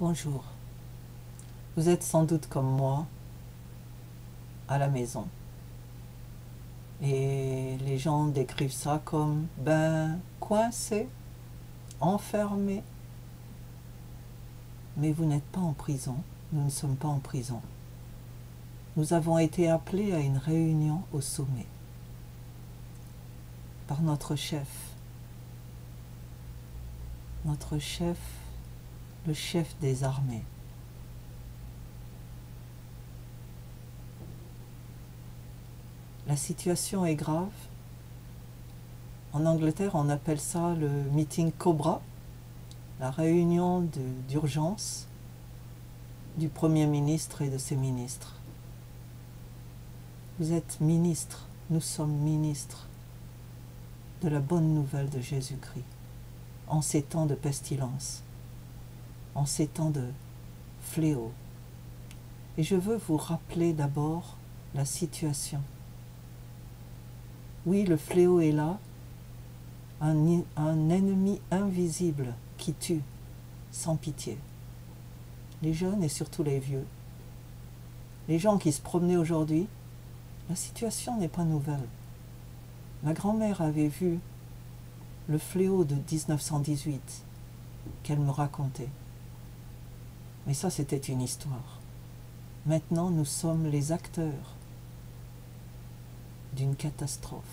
Bonjour, vous êtes sans doute comme moi à la maison et les gens décrivent ça comme coincé, enfermé, mais vous n'êtes pas en prison, nous ne sommes pas en prison. Nous avons été appelés à une réunion au sommet par notre chef, le chef des armées. La situation est grave. En Angleterre, on appelle ça le meeting Cobra, la réunion d'urgence du Premier ministre et de ses ministres. Vous êtes ministres, nous sommes ministres de la bonne nouvelle de Jésus-Christ, en ces temps de pestilence, en ces temps de fléau. Et je veux vous rappeler d'abord la situation. Oui, le fléau est là, un ennemi invisible qui tue sans pitié. Les jeunes et surtout les vieux. Les gens qui se promenaient aujourd'hui, la situation n'est pas nouvelle. Ma grand-mère avait vu le fléau de 1918 qu'elle me racontait. Mais ça, c'était une histoire. Maintenant, nous sommes les acteurs d'une catastrophe.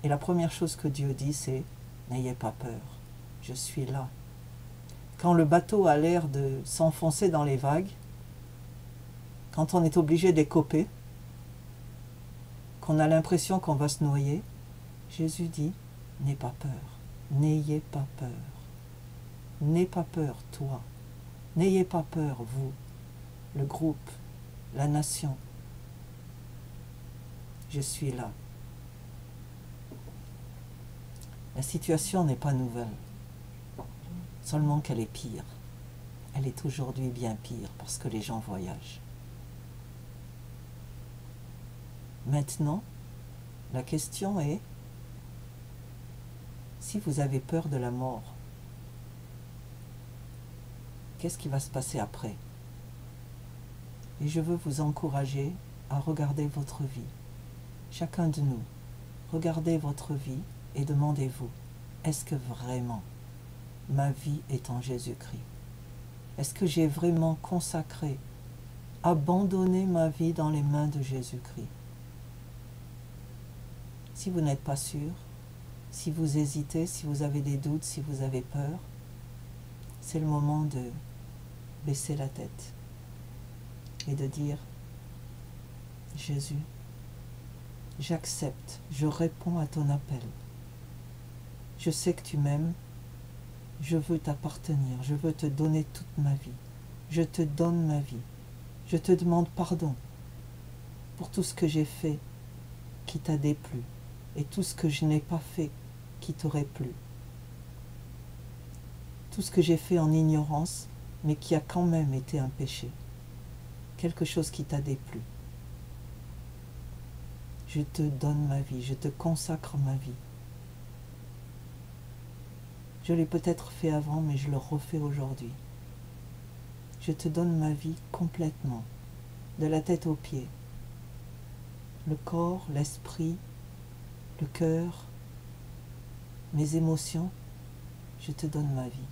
Et la première chose que Dieu dit, c'est « N'ayez pas peur, je suis là ». Quand le bateau a l'air de s'enfoncer dans les vagues, quand on est obligé d'écoper, qu'on a l'impression qu'on va se noyer, Jésus dit « N'aie pas peur, n'ayez pas peur. N'aie pas peur, toi. N'ayez pas peur, vous, le groupe, la nation. Je suis là. » La situation n'est pas nouvelle, seulement qu'elle est pire. Elle est aujourd'hui bien pire parce que les gens voyagent. Maintenant, la question est, si vous avez peur de la mort, qu'est-ce qui va se passer après? Et je veux vous encourager à regarder votre vie. Chacun de nous, regardez votre vie et demandez-vous, est-ce que vraiment ma vie est en Jésus-Christ? Est-ce que j'ai vraiment consacré, abandonné ma vie dans les mains de Jésus-Christ? Si vous n'êtes pas sûr, si vous hésitez, si vous avez des doutes, si vous avez peur, c'est le moment de baisser la tête et de dire « Jésus, j'accepte, je réponds à ton appel. Je sais que tu m'aimes, je veux t'appartenir, je veux te donner toute ma vie. Je te donne ma vie. Je te demande pardon pour tout ce que j'ai fait qui t'a déplu et tout ce que je n'ai pas fait qui t'aurait plu. Tout ce que j'ai fait en ignorance, mais qui a quand même été un péché. Quelque chose qui t'a déplu. Je te donne ma vie, je te consacre ma vie. Je l'ai peut-être fait avant, mais je le refais aujourd'hui. Je te donne ma vie complètement, de la tête aux pieds. Le corps, l'esprit, le cœur, mes émotions, je te donne ma vie.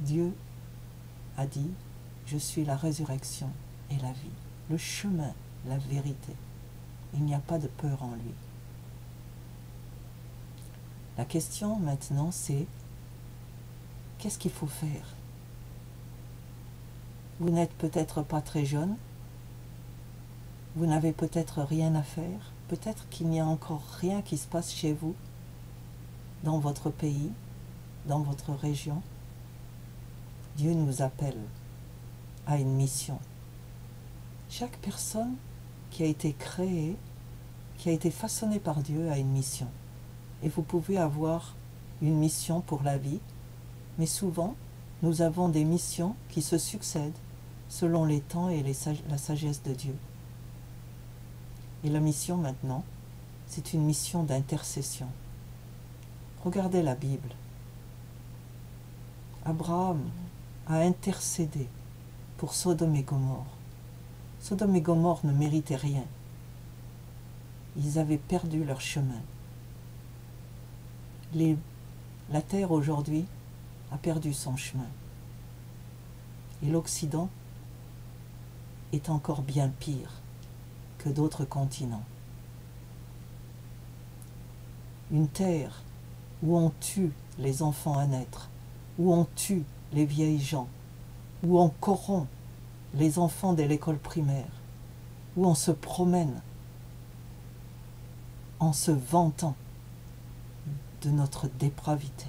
Dieu a dit, je suis la résurrection et la vie, le chemin, la vérité. Il n'y a pas de peur en lui. La question maintenant, c'est qu'est-ce qu'il faut faire? Vous n'êtes peut-être pas très jeune, vous n'avez peut-être rien à faire, peut-être qu'il n'y a encore rien qui se passe chez vous, dans votre pays, dans votre région. Dieu nous appelle à une mission. Chaque personne qui a été créée, qui a été façonnée par Dieu a une mission. Et vous pouvez avoir une mission pour la vie, mais souvent, nous avons des missions qui se succèdent selon les temps et la sagesse de Dieu. Et la mission maintenant, c'est une mission d'intercession. Regardez la Bible. Abraham a intercédé pour Sodome et Gomorrhe. Sodome et Gomorrhe ne méritaient rien. Ils avaient perdu leur chemin. La terre aujourd'hui a perdu son chemin. Et l'Occident est encore bien pire que d'autres continents. Une terre où on tue les enfants à naître, où on tue les vieilles gens, où on corrompt les enfants de l'école primaire, où on se promène en se vantant de notre dépravité.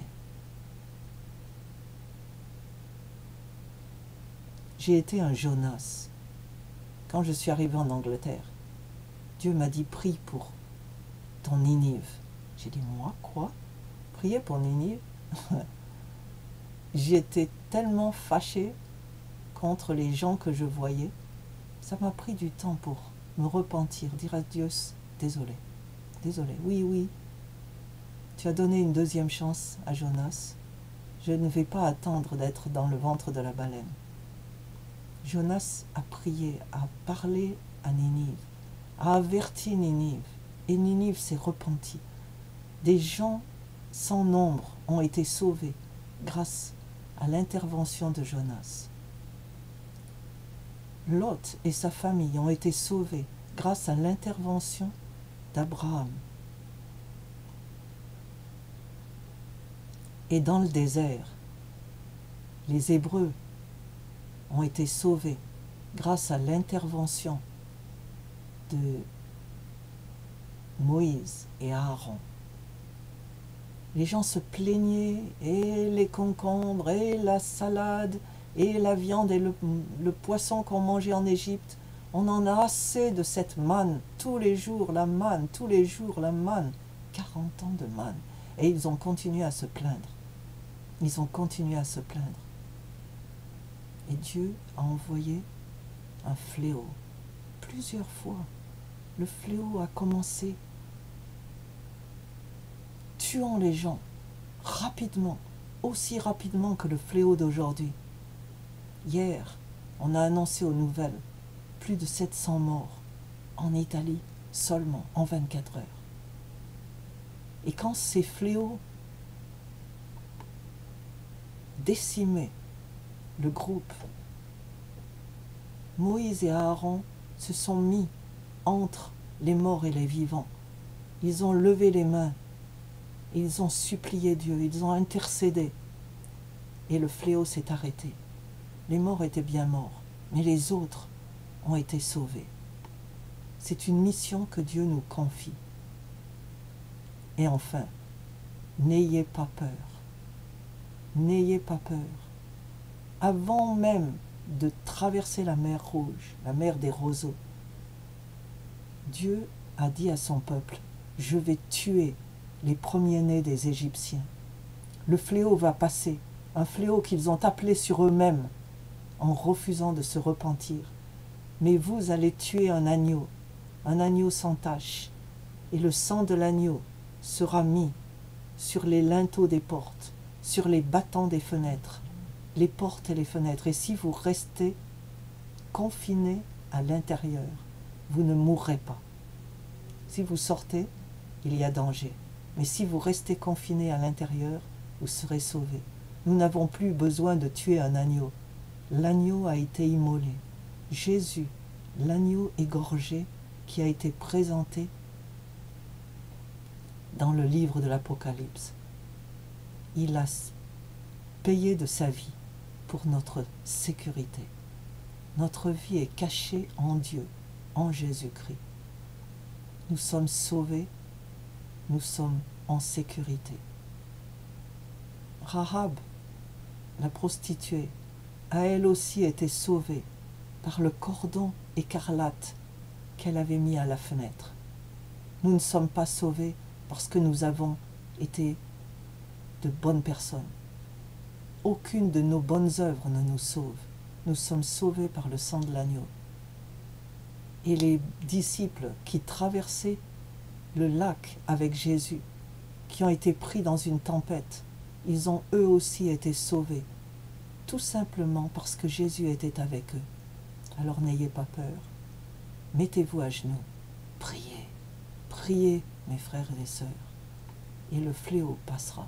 J'ai été un Jonas. Quand je suis arrivé en Angleterre, Dieu m'a dit, prie pour ton Ninive. J'ai dit, moi, quoi? Prier pour Ninive? J'étais tellement fâchée contre les gens que je voyais. Ça m'a pris du temps pour me repentir, dire à Dieu, désolé, désolé, oui, tu as donné une deuxième chance à Jonas. Je ne vais pas attendre d'être dans le ventre de la baleine. Jonas a prié, a parlé à Ninive, a averti Ninive, et Ninive s'est repentie. Des gens sans nombre ont été sauvés grâce à l'intervention de Jonas. Lot et sa famille ont été sauvés grâce à l'intervention d'Abraham. Et dans le désert, les Hébreux ont été sauvés grâce à l'intervention de Moïse et Aaron. Les gens se plaignaient, et les concombres, et la salade, et la viande, et le poisson qu'on mangeait en Égypte. On en a assez de cette manne, tous les jours la manne, tous les jours la manne. 40 ans de manne. Et ils ont continué à se plaindre. Ils ont continué à se plaindre. Et Dieu a envoyé un fléau. Plusieurs fois, le fléau a commencé tuant les gens rapidement, aussi rapidement que le fléau d'aujourd'hui. Hier, on a annoncé aux nouvelles plus de 700 morts en Italie seulement en 24 heures. Et quand ces fléaux décimaient le groupe, Moïse et Aaron se sont mis entre les morts et les vivants. Ils ont levé les mains, ils ont supplié Dieu, ils ont intercédé. Et le fléau s'est arrêté. Les morts étaient bien morts, mais les autres ont été sauvés. C'est une mission que Dieu nous confie. Et enfin, n'ayez pas peur. N'ayez pas peur. Avant même de traverser la mer Rouge, la mer des roseaux, Dieu a dit à son peuple, je vais tuer les premiers-nés des Égyptiens. Le fléau va passer, un fléau qu'ils ont appelé sur eux-mêmes en refusant de se repentir. Mais vous allez tuer un agneau sans tache, et le sang de l'agneau sera mis sur les linteaux des portes, sur les battants des fenêtres, les portes et les fenêtres. Et si vous restez confinés à l'intérieur, vous ne mourrez pas. Si vous sortez, il y a danger. Mais si vous restez confinés à l'intérieur, vous serez sauvés. Nous n'avons plus besoin de tuer un agneau. L'agneau a été immolé. Jésus, l'agneau égorgé qui a été présenté dans le livre de l'Apocalypse. Il a payé de sa vie pour notre sécurité. Notre vie est cachée en Dieu, en Jésus-Christ. Nous sommes sauvés, nous sommes en sécurité. Rahab, la prostituée, a elle aussi été sauvée par le cordon écarlate qu'elle avait mis à la fenêtre. Nous ne sommes pas sauvés parce que nous avons été de bonnes personnes. Aucune de nos bonnes œuvres ne nous sauve. Nous sommes sauvés par le sang de l'agneau. Et les disciples qui traversaient le lac avec Jésus, qui ont été pris dans une tempête, ils ont eux aussi été sauvés tout simplement parce que Jésus était avec eux. Alors n'ayez pas peur, mettez-vous à genoux, priez, priez mes frères et sœurs, et le fléau passera.